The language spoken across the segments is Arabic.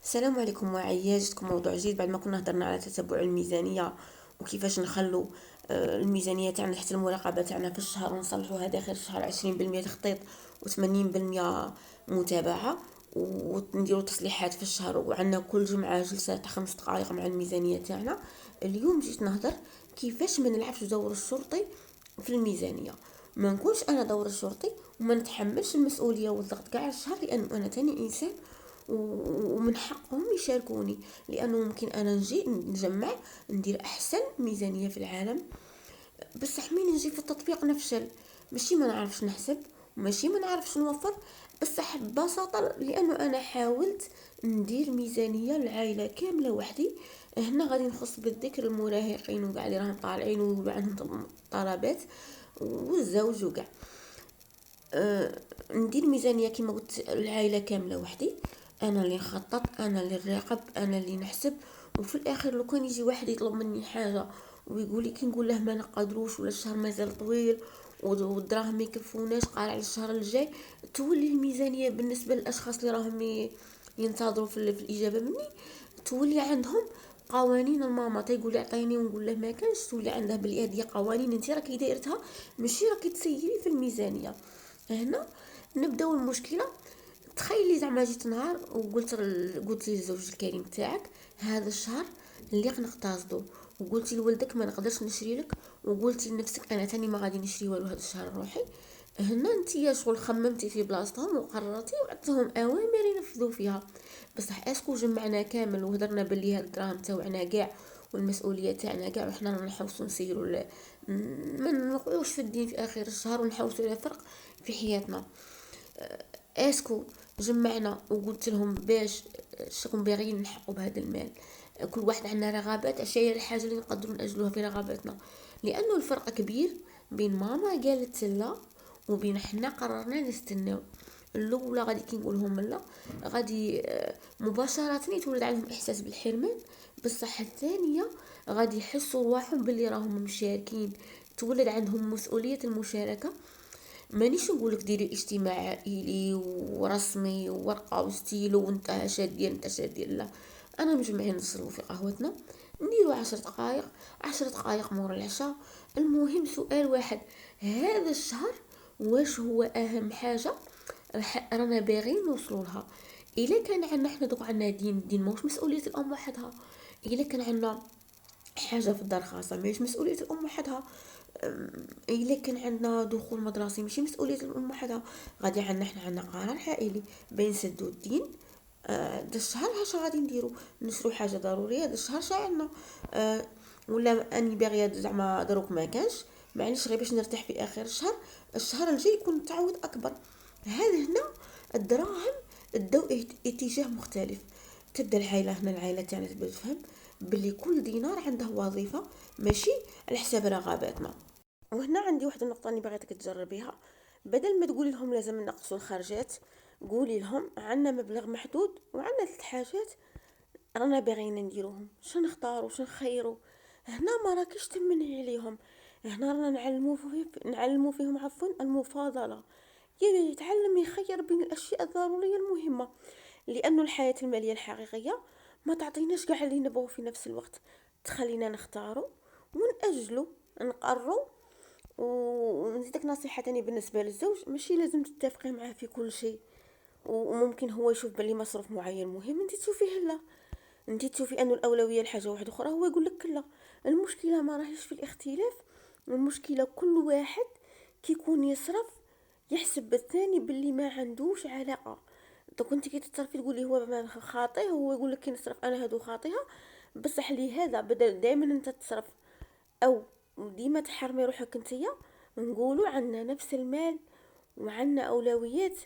السلام عليكم واعية، جاتكم موضوع جديد بعد ما كنا هضرنا على تتبع الميزانية وكيفاش نخلو الميزانية تاعنا تحت المراقبة تاعنا في الشهر ونصلحوها داخل الشهر. 20% تخطيط و80% متابعة، ونديرو تصليحات في الشهر، وعندنا كل جمعة جلسة تاع 5 دقائق مع الميزانية تاعنا. اليوم جيت نهضر كيفاش ما نلعبش دور الشرطي في الميزانية. ما نكونش انا دور الشرطي وما نتحملش المسؤوليه والضغط كاع الشهر، لانه انا تاني انسان ومن حقهم يشاركوني. لانه ممكن انا نجي نجمع ندير احسن ميزانيه في العالم، بصح مين نجي في التطبيق نفشل. ماشي ما نعرفش نحسب، ماشي ما نعرفش نوفر، بصح ببساطه لانه انا حاولت ندير ميزانيه للعائله كامله وحدي. هنا غادي نخص بالذكر المراهقين وكاع اللي راهم طالعين وعندهم طلبات، والزوج وكاع. ندير ميزانيه كيما قلت العائله كامله وحدي. انا اللي نخطط، انا اللي نراقب، انا اللي نحسب. وفي الاخر لو كان يجي واحد يطلب مني حاجه ويقول لي كي نقول له ما نقدروش ولا الشهر مازال طويل والدراهم ما يكفوناش، قال على الشهر الجاي، تولي الميزانيه بالنسبه للاشخاص اللي راهم ينتظروا في الاجابه مني، تولي عندهم قوانين. الماما تيقول يعطيني ونقول له ما كانش، تولي عندها بلي هذه قوانين انت راكي دايرتها، ماشي راكي تسيري في الميزانيه. هنا نبداو المشكله. تخيلي زعما جيت نهار وقلت قلت للزوج الكريم تاعك هذا الشهر اللي نقتصدو، وقلتي لولدك ما نقدرش نشري لك، وقلتي لنفسك انا تاني ما غادي نشري والو هذا الشهر روحي. هنا انتيا شغل خممتي في بلاصتهم وقررتي وعطيتهم اوامر ينفذوا فيها. بصح اسكو جمعنا كامل وهدرنا باللي هاد الدراهم تاوعنا كاع والمسؤوليه تاعنا كاع، وحنا نحوسوا نسيروا ما نوقعوش في الدين في اخر الشهر ونحوسوا على فرق في حياتنا. اسكو جمعنا وقلت لهم باش شكون باغيين نحقوا بهذا المال؟ كل واحد عندنا رغبات، اش هي الحاجه اللي نقدروا ناجلوها في رغباتنا؟ لانه الفرق كبير بين ماما قالت لا وبين حنا قررنا نستناو. الاولى غادي كي نقولهم لا غادي مباشره يتولد عندهم احساس بالحرمان، بصح الثانيه غادي يحسوا رواحهم باللي راهم مشاركين، تولد عندهم مسؤوليه المشاركه. مانيش نقولك ديري اجتماع عائلي ورسمي وورقه وستيلو وانت شادير انت شادير، لا. انا مجمعين نشربوا في قهوتنا، نديروا 10 دقائق، 10 دقائق مور العشاء. المهم سؤال واحد، هذا الشهر واش هو اهم حاجه رانا باغيين نوصلوا لها؟ الا كان عندنا حنا دوك عندنا دين موش مسؤوليه الام وحدها. الا كان عندنا حاجه في الدار خاصه مش مسؤوليه الام وحدها. الا كان عندنا دخول مدرسي ماشي مسؤوليه الام وحدها. غادي عندنا حنا عندنا قرار عائلي بين سد الدين. دا الشهر هاش غادي نديرو؟ نشرو حاجه ضروريه دا الشهر شا عندنا؟ ولا اني باغيه زعما دروك ما كانش، معليش غير باش نرتاح في اخر الشهر، الشهر الجاي يكون التعويض اكبر. هذا هنا الدراهم الدو اتجاه مختلف. تبدا العائله هنا، العائله تاعنا تبدا تفهم باللي كل دينار عنده وظيفه، ماشي على حساب رغباتنا. وهنا عندي واحد النقطة اللي بغيتك تجربيها. بدل ما تقولي لهم لازم نقصوا الخرجات، قولي لهم عندنا مبلغ محدود وعندنا 3 حاجات رانا باغيين نديروهم، شنو نختاروا شنو نخيروا. هنا ما راكيش تمنعي عليهم، هنا رانا نعلموا فيهم المفاضلة. يتعلم يخير بين الاشياء الضرورية المهمة، لانه الحياة المالية الحقيقية ما تعطيناش قاع اللي نبغوا في نفس الوقت، تخلينا نختاروا ونأجلوا، نقروا. ونزيدك نصيحة تانية بالنسبة للزوج، ماشي لازم تتفقي معاه في كل شيء. وممكن هو يشوف بلي مصروف معين مهم انت تشوفيه لا، انت تشوفي انه الاولويه لحاجه واحده اخرى هو يقول لك لا. المشكله ما راهيش في الاختلاف، المشكله كل واحد كيكون يصرف يحسب بالثاني باللي ما عندوش علاقه. دونك انت كي تتصرفي تقولي هو ما خاطئ، هو يقول لك كي نصرف انا هادو خاطئه. بصح لهذا بدل دائما انت تصرف او ديما تحرمي روحك انتيا، نقولوا عندنا نفس المال وعندنا اولويات.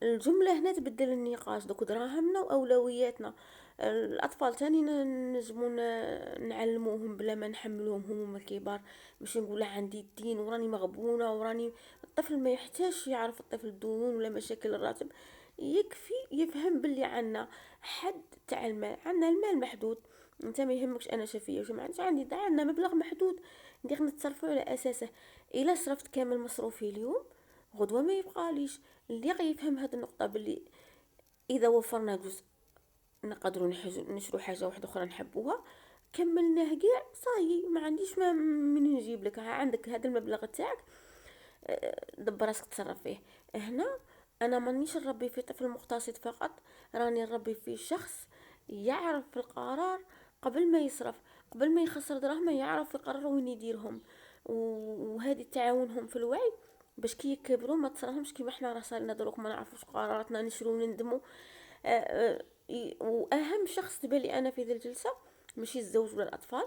الجملة هنا تبدل النقاش، دوك دراهمنا واولوياتنا. الاطفال تاني نجمو نعلموهم بلا ما نحملوهم هموم الكبار. مش نقول عندي الدين وراني مغبونة وراني. الطفل ما يحتاجش يعرف الطفل الديون ولا مشاكل الراتب، يكفي يفهم باللي عنا حد تاع المال، عنا المال محدود. انت ما يهمكش انا شفيه وش ما عنديش، عندنا مبلغ محدود ندير نتصرفوا على اساسه. الا صرفت كامل مصروفي اليوم غدوه ما يبقاليش. اللي غيفهم هاد النقطه باللي اذا وفرنا جزء نقدروا نشرو حاجه واحده اخرى نحبوها، كملناه كاع صاي، ما عنديش ما من نجيب لك. ها عندك هذا المبلغ تاعك، دبر راسك تصرف فيه. هنا انا مانيش نربي في طفل مقتصد فقط، راني نربي في شخص يعرف في القرار قبل ما يصرف، قبل ما يخسر دراهمه يعرف يقرر وين يديرهم. وهذه تعاونهم في الوعي باش كي يكبروا ما تصرهمش كيما حنا راه صارنا دروك ما نعرفوش قراراتنا، نشرو ونندموا. واهم شخص تبان لي انا في ذي الجلسه ماشي الزوج ولا الاطفال،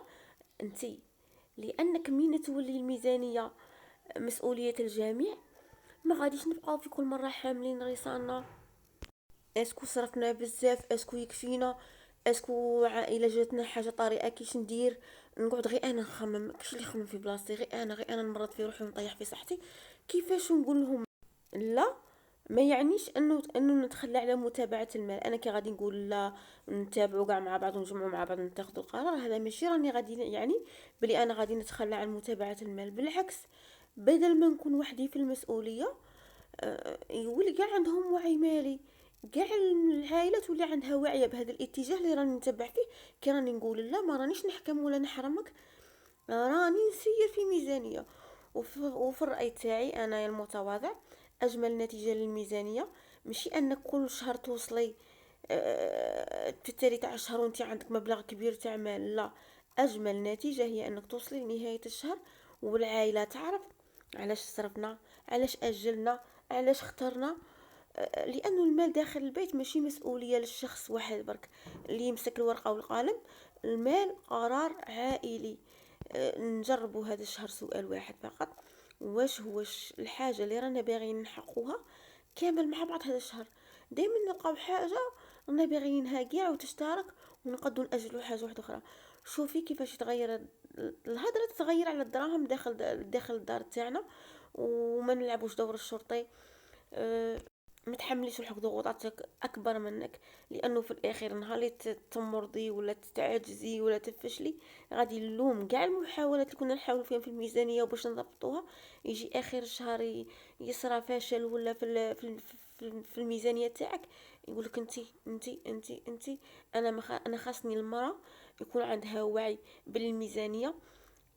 انتي. لانك مين تولي الميزانيه مسؤوليه الجميع، ما غاديش نبقاو في كل مره حاملين رصانا اسكو صرفنا بزاف، اسكو يكفينا، اسكو عائله جاتنا حاجه طارئه كيش ندير. نقعد غير انا نخمم، كاش اللي يخمم في بلاصتي، غير انا نمرض في روحي ونطيح في صحتي. كيفاش نقول لهم لا؟ ما يعنيش انه نتخلى على متابعه المال. انا كي غادي نقول لا نتابعوا كاع مع بعض ونجمعوا مع بعض ونتخذوا القرار، هذا ماشي راني غادي يعني بلي انا غادي نتخلى عن متابعه المال. بالعكس، بدل ما نكون وحدي في المسؤوليه، يولي كاع عندهم وعي مالي، كاع العائله تولي عندها واعيه بهذا الاتجاه اللي راني نتبع فيه. كي راني نقول لا، ما رانيش نحكم ولا نحرمك، راني نسير في ميزانيه. وفي الراي تاعي انا المتواضع، اجمل نتيجه للميزانيه ماشي انك كل شهر توصلي في التالي تاع الشهر وانت عندك مبلغ كبير تاع مال. لا، اجمل نتيجه هي انك توصلي لنهايه الشهر والعائله تعرف علاش صرفنا، علاش اجلنا، علاش اخترنا. لانه المال داخل البيت ماشي مسؤوليه للشخص واحد برك اللي يمسك الورقه والقلم. المال قرار عائلي. نجربوا هذا الشهر سؤال واحد فقط: واش هو الحاجه اللي رانا باغيين نحققوها كامل مع بعض هذا الشهر؟ دائما نلقاو حاجه رانا باغيينها كاع وتشترك، ونقدو ناجلوا حاجه واحده اخرى. شوفي كيفاش تغير الهضره، تتغير على الدراهم داخل الدار تاعنا. وما نلعبوش دور الشرطي. أه ما تحمليش روحك ضغوطاتك اكبر منك، لانه في الاخير نهار اللي تمرضي ولا تعجزي ولا تفشلي، غادي نلوم كاع المحاولات اللي كنا نحاول فيها في الميزانيه وباش نضبطوها. يجي اخر الشهر يصرى فشل ولا في الميزانيه تاعك، يقولك انتي. انا خاصني المراه يكون عندها وعي بالميزانيه،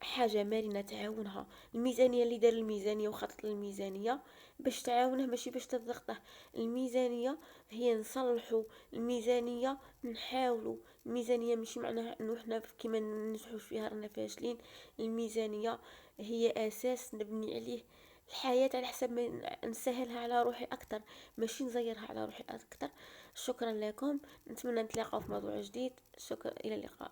حاجه مرنه تعاونها. الميزانيه اللي دار الميزانيه وخطط للميزانيه باش تعاونه ماشي باش تضغطه. الميزانيه هي نصلحوا، الميزانيه نحاولوا. الميزانيه ماشي معناها انه احنا كيما ننجحوش فيها رانا فاشلين. الميزانيه هي اساس نبني عليه الحياة، على حسب ما نسهلها على روحي أكتر، ماشي نزيرها على روحي أكتر. شكرا لكم، نتمنى نتلاقاو في موضوع جديد. شكرا، إلى اللقاء.